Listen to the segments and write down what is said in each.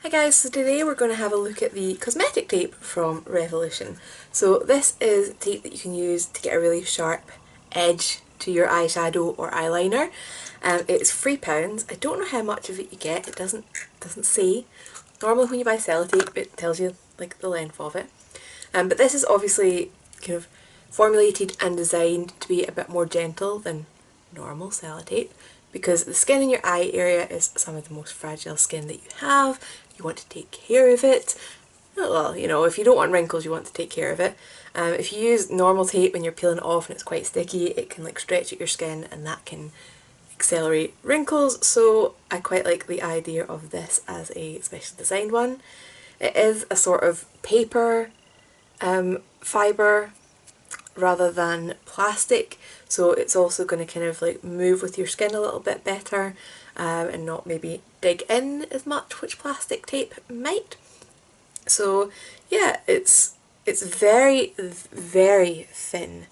Hi guys, so today we're going to have a look at the Cosmetic Tape from Revolution. So this is tape that you can use to get a really sharp edge to your eyeshadow or eyeliner. It's £3. I don't know how much of it you get, it doesn't say. Normally when you buy sellotape it tells you like the length of it. But this is obviously kind of formulated and designed to be a bit more gentle than normal sellotape, because the skin in your eye area is some of the most fragile skin that you have. You want to take care of it. Well, you know, if you don't want wrinkles, you want to take care of it. If you use normal tape and you're peeling it off and it's quite sticky, it can like stretch out your skin and that can accelerate wrinkles. So I quite like the idea of this as a special designed one. It is a sort of paper fibre rather than plastic, so it's also going to kind of like move with your skin a little bit better and not maybe dig in as much, which plastic tape might. So yeah, it's very thin.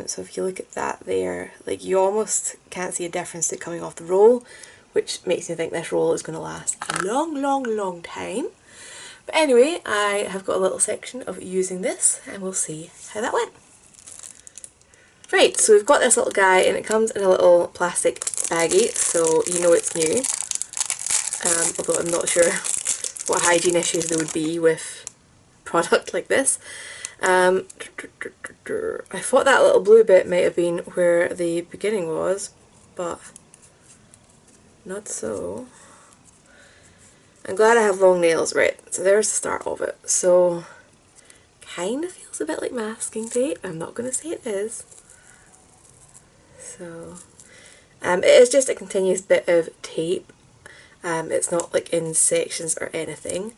So if you look at that there, like you almost can't see a difference to it coming off the roll, which makes me think this roll is going to last a long time. But anyway, I have got a little section of using this and we'll see how that went. Right, so we've got this little guy and it comes in a little plastic baggie, so you know it's new. Although I'm not sure what hygiene issues there would be with a product like this. I thought that little blue bit might have been where the beginning was, but not so. I'm glad I have long nails. Right, so there's the start of it. So, kind of feels a bit like masking tape. I'm not going to say it is. So, it is just a continuous bit of tape. It's not like in sections or anything.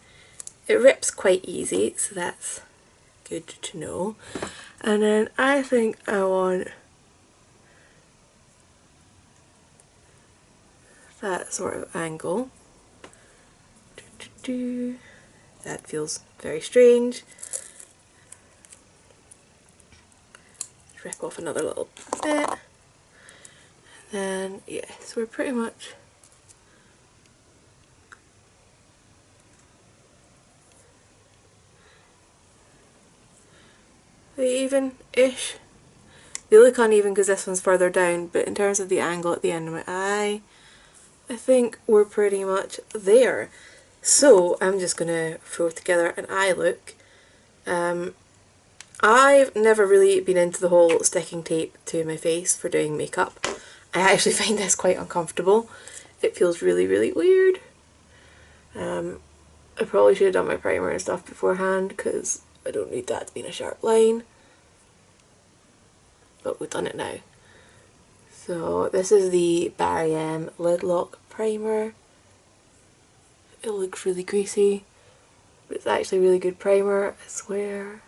It rips quite easy, so that's good to know. And then I think I want that sort of angle. That feels very strange. Rip off another little bit. And yeah, so we're pretty much even-ish. They look uneven because this one's further down, but in terms of the angle at the end of my eye, I think we're pretty much there. So I'm just going to throw together an eye look. I've never really been into the whole sticking tape to my face for doing makeup. I actually find this quite uncomfortable. It feels really weird. I probably should have done my primer and stuff beforehand because I don't need that to be in a sharp line. But we've done it now. So this is the Barium Lid Lock Primer. It looks really greasy, but it's actually a really good primer, I swear.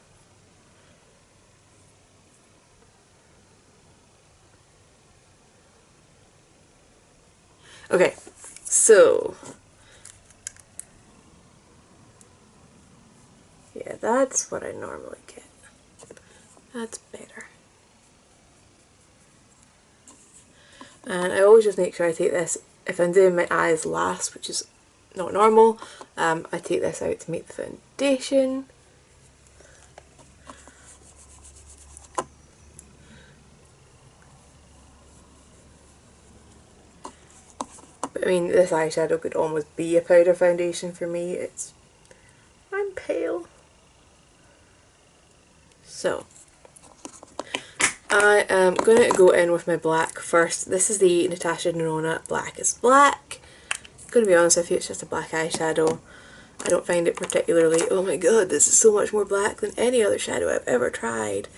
Okay, so yeah, that's what I normally get. That's better. And I always just make sure I take this, if I'm doing my eyes last, which is not normal, I take this out to make the foundation. But I mean, this eyeshadow could almost be a powder foundation for me. I'm pale. So, I am going to go in with my black first. This is the Natasha Denona Black is Black. I'm going to be honest with you, it's just a black eyeshadow. I don't find it particularly, oh my god, this is so much more black than any other shadow I've ever tried.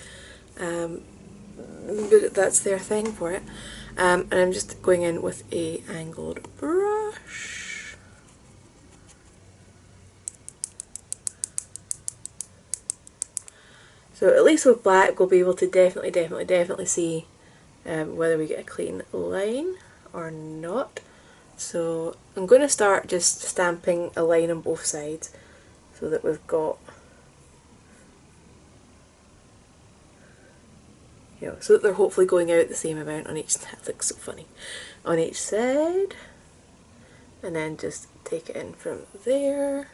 But that's their thing for it. And I'm just going in with a angled brush. So at least with black we'll be able to definitely see whether we get a clean line or not. So I'm going to start just stamping a line on both sides so that we've got, you know, so that they're hopefully going out the same amount on each, that looks so funny, on each side. And then just take it in from there.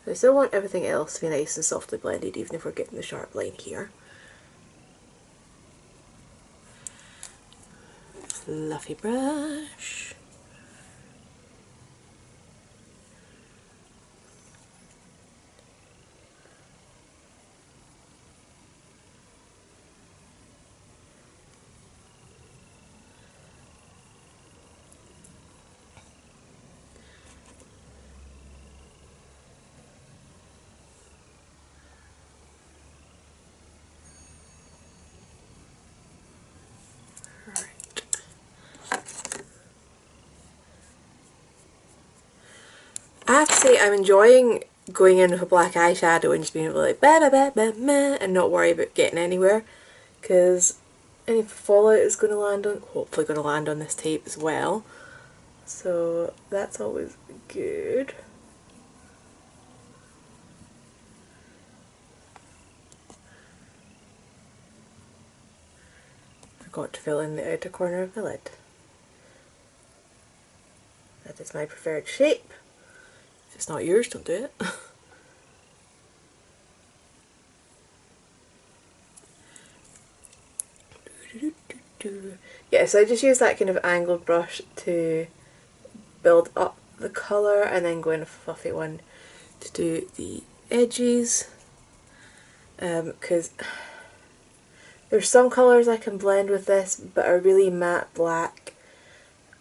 I still want everything else to be nice and softly blended, even if we're getting the sharp line here. Fluffy brush. I have to say, I'm enjoying going in with a black eyeshadow and just being able to like ba ba ba ba meh and not worry about getting anywhere, because any fallout is going to land on, hopefully going to land on this tape as well, so that's always good. Forgot to fill in the outer corner of the lid. That is my preferred shape. If it's not yours, don't do it. Yeah, so I just use that kind of angled brush to build up the colour and then go in a fluffy one to do the edges, because there's some colours I can blend with this, but a really matte black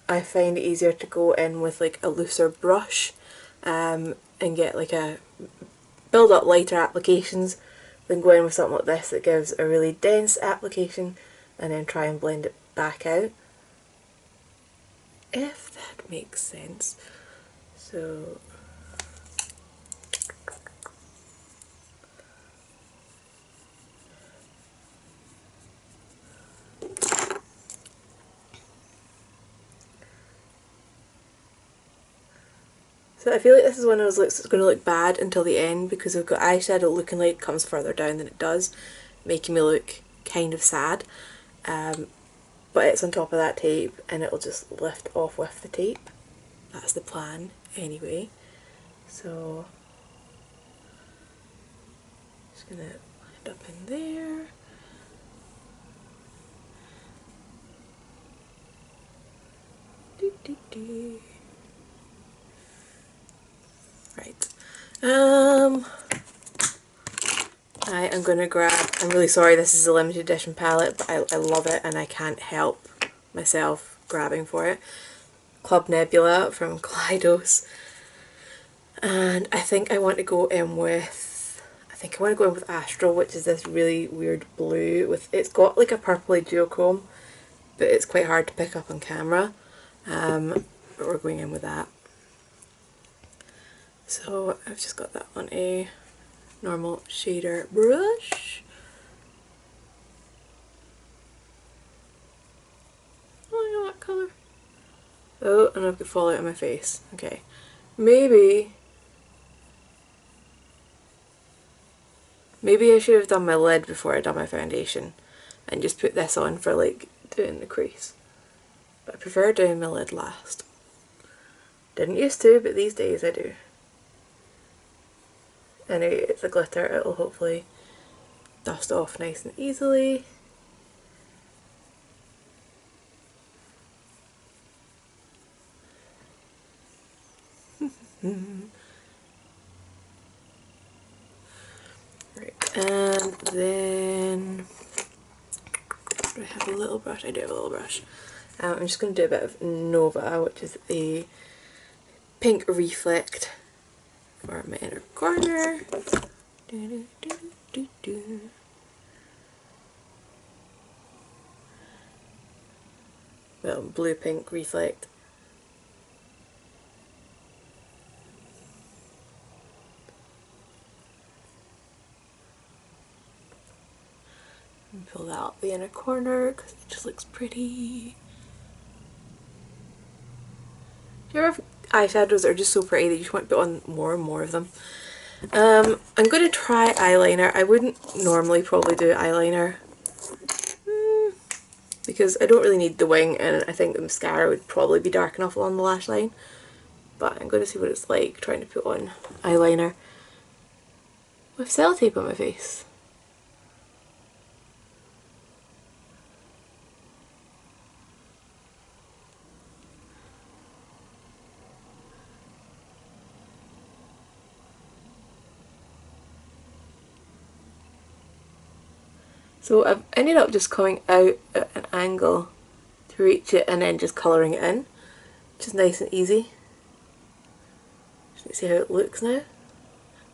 I find it easier to go in with like a looser brush and get like a build up lighter applications than go in with something like this that gives a really dense application and then try and blend it back out, if that makes sense. So I feel like this is one of those looks that's going to look bad until the end, because we've got eyeshadow looking like it comes further down than it does, making me look kind of sad. But it's on top of that tape and it'll just lift off with the tape. That's the plan anyway. So just going to end up in there. Right. I am going to grab, I'm really sorry this is a limited edition palette, but I love it and I can't help myself grabbing for it. Club Nebula from Kaleidos. And I think I want to go in with, Astral, which is this really weird blue with, it's got like a purpley duochrome, but it's quite hard to pick up on camera. But we're going in with that. So I've just got that on a normal shader brush. Oh, I know that colour. Oh, and I've got fallout on my face. Okay. Maybe I should have done my lid before I done my foundation and just put this on for like doing the crease. But I prefer doing my lid last. Didn't used to, but these days I do. Anyway, it's a glitter, it'll hopefully dust off nice and easily. Right, and then do I have a little brush? I do have a little brush. I'm just going to do a bit of Nova, which is a pink reflect for my inner corner. Well, blue pink reflect. And pull that out the inner corner because it just looks pretty. Do you ever have eyeshadows that are just so pretty that you just want to put on more and more of them? I'm going to try eyeliner. I wouldn't normally probably do eyeliner because I don't really need the wing, and I think the mascara would probably be dark enough along the lash line. But I'm going to see what it's like trying to put on eyeliner with sellotape on my face. So I've ended up just coming out at an angle to reach it and then just colouring it in, which is nice and easy. Just see how it looks now.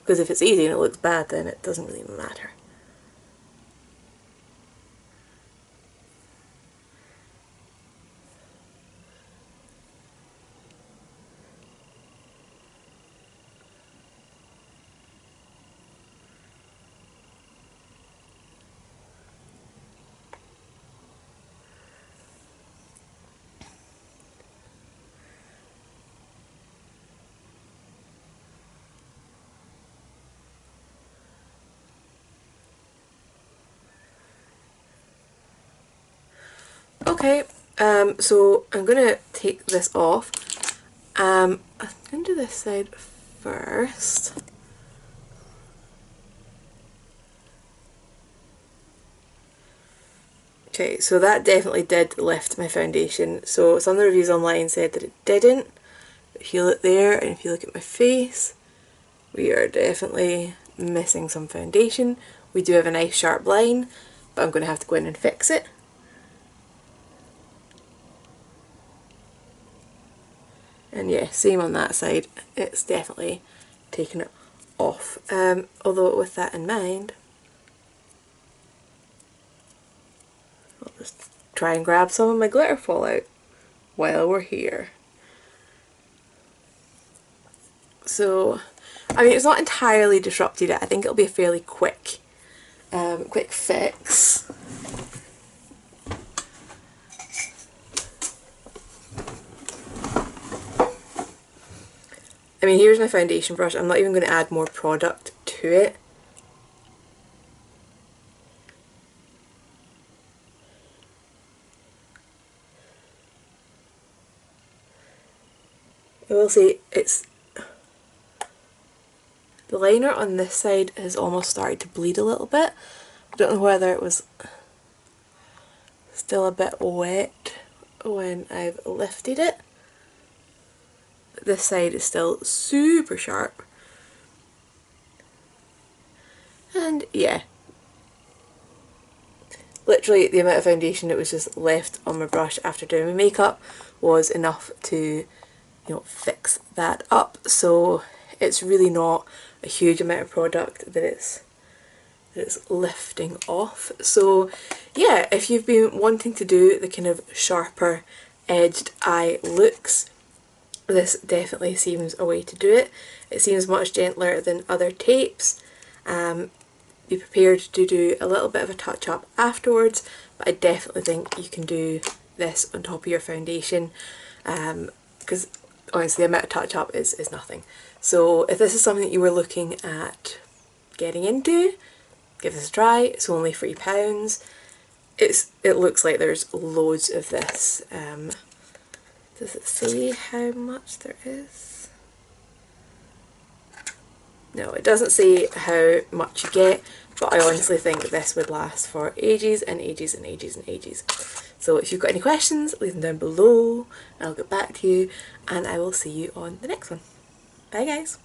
Because if it's easy and it looks bad, then it doesn't really matter. Okay, so I'm going to take this off. I'm going to do this side first. Okay, so that definitely did lift my foundation. So some of the reviews online said that it didn't. But if you look there and if you look at my face, we are definitely missing some foundation. We do have a nice sharp line, but I'm going to have to go in and fix it. And yeah, same on that side, it's definitely taken it off. Although with that in mind, I'll just try and grab some of my glitter fallout while we're here. So, I mean, it's not entirely disrupted it. I think it'll be a fairly quick fix. I mean, here's my foundation brush. I'm not even going to add more product to it. I will say the liner on this side has almost started to bleed a little bit. I don't know whether it was still a bit wet when I've lifted it. But this side is still super sharp. And yeah, literally the amount of foundation that was just left on my brush after doing my makeup was enough to, you know, fix that up. So it's really not a huge amount of product that it's lifting off. So yeah, if you've been wanting to do the kind of sharper edged eye looks, this definitely seems a way to do it. It seems much gentler than other tapes. Be prepared to do a little bit of a touch up afterwards, but I definitely think you can do this on top of your foundation, because honestly the amount of touch up is nothing. So if this is something that you were looking at getting into, give this a try. It's only £3. It looks like there's loads of this. Does it say how much there is? No, it doesn't say how much you get, but I honestly think this would last for ages and ages and ages and ages. So if you've got any questions, leave them down below and I'll get back to you, and I will see you on the next one. Bye guys!